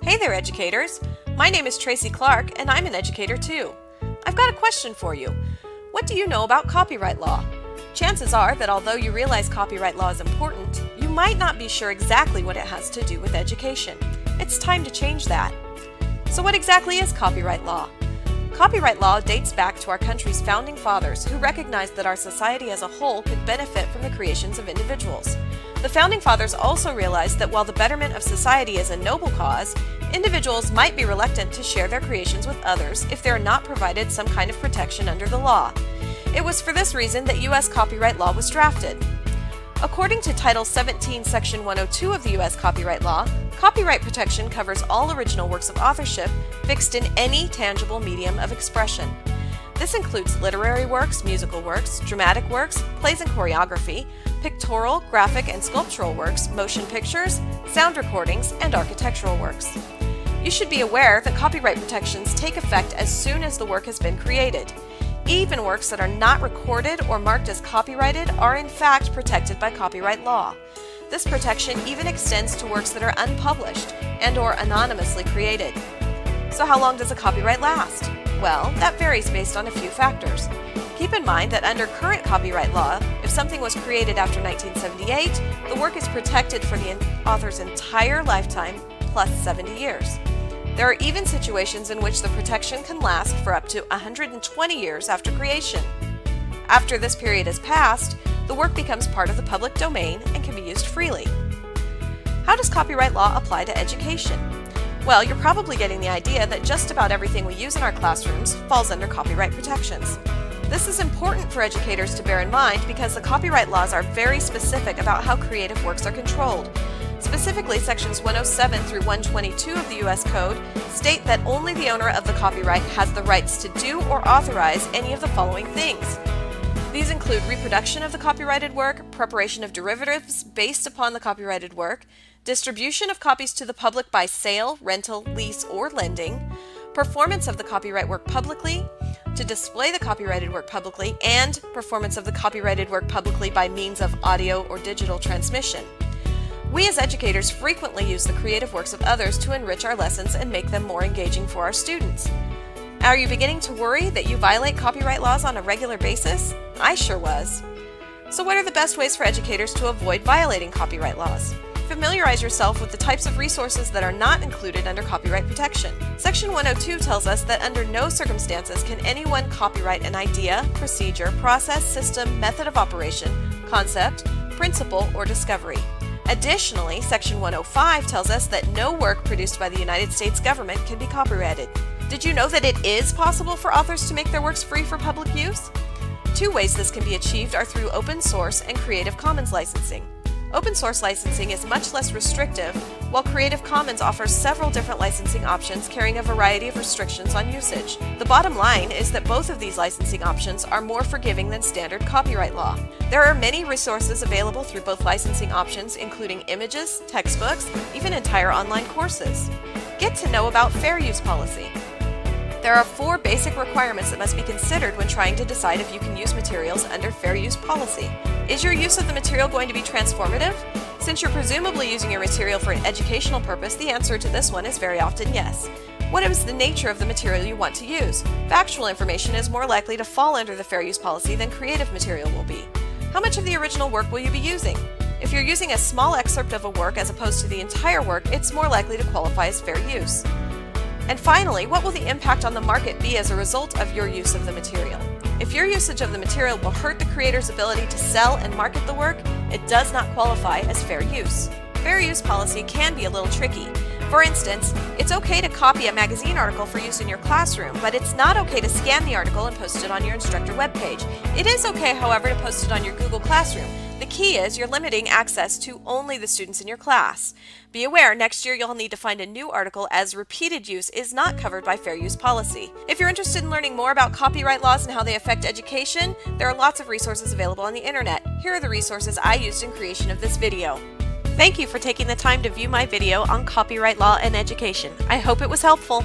Hey there, educators! My name is Tracy Clark, and I'm an educator too. I've got a question for you. What do you know about copyright law? Chances are that although you realize copyright law is important, you might not be sure exactly what it has to do with education. It's time to change that. So what exactly is copyright law? Copyright law dates back to our country's founding fathers who recognized that our society as a whole could benefit from the creations of individuals. The founding fathers also realized that while the betterment of society is a noble cause, individuals might be reluctant to share their creations with others if they are not provided some kind of protection under the law. It was for this reason that U.S. copyright law was drafted. According to Title 17, Section 102 of the U.S. copyright law, copyright protection covers all original works of authorship fixed in any tangible medium of expression. This includes literary works, musical works, dramatic works, plays and choreography, pictorial, graphic, and sculptural works, motion pictures, sound recordings, and architectural works. You should be aware that copyright protections take effect as soon as the work has been created. Even works that are not recorded or marked as copyrighted are in fact protected by copyright law. This protection even extends to works that are unpublished and/or anonymously created. So how long does a copyright last? Well, that varies based on a few factors. Keep in mind that under current copyright law, if something was created after 1978, the work is protected for the author's entire lifetime plus 70 years. There are even situations in which the protection can last for up to 120 years after creation. After this period has passed, the work becomes part of the public domain and can be used freely. How does copyright law apply to education? Well, you're probably getting the idea that just about everything we use in our classrooms falls under copyright protections. This is important for educators to bear in mind because the copyright laws are very specific about how creative works are controlled. Specifically, Sections 107 through 122 of the U.S. Code state that only the owner of the copyright has the rights to do or authorize any of the following things. These include reproduction of the copyrighted work, preparation of derivatives based upon the copyrighted work, distribution of copies to the public by sale, rental, lease, or lending, performance of the copyright work publicly, to display the copyrighted work publicly, and performance of the copyrighted work publicly by means of audio or digital transmission. We as educators frequently use the creative works of others to enrich our lessons and make them more engaging for our students. Are you beginning to worry that you violate copyright laws on a regular basis? I sure was. So what are the best ways for educators to avoid violating copyright laws? Familiarize yourself with the types of resources that are not included under copyright protection. Section 102 tells us that under no circumstances can anyone copyright an idea, procedure, process, system, method of operation, concept, principle, or discovery. Additionally, Section 105 tells us that no work produced by the United States government can be copyrighted. Did you know that it is possible for authors to make their works free for public use? Two ways this can be achieved are through open source and Creative Commons licensing. Open source licensing is much less restrictive, while Creative Commons offers several different licensing options carrying a variety of restrictions on usage. The bottom line is that both of these licensing options are more forgiving than standard copyright law. There are many resources available through both licensing options, including images, textbooks, even entire online courses. Get to know about fair use policy. There are 4 basic requirements that must be considered when trying to decide if you can use materials under fair use policy. Is your use of the material going to be transformative? Since you're presumably using your material for an educational purpose, the answer to this one is very often yes. What is the nature of the material you want to use? Factual information is more likely to fall under the fair use policy than creative material will be. How much of the original work will you be using? If you're using a small excerpt of a work as opposed to the entire work, it's more likely to qualify as fair use. And finally, what will the impact on the market be as a result of your use of the material? If your usage of the material will hurt the creator's ability to sell and market the work, it does not qualify as fair use. Fair use policy can be a little tricky. For instance, it's okay to copy a magazine article for use in your classroom, but it's not okay to scan the article and post it on your instructor webpage. It is okay, however, to post it on your Google Classroom. The key is you're limiting access to only the students in your class. Be aware, next year you'll need to find a new article as repeated use is not covered by fair use policy. If you're interested in learning more about copyright laws and how they affect education, there are lots of resources available on the internet. Here are the resources I used in creation of this video. Thank you for taking the time to view my video on copyright law and education. I hope it was helpful.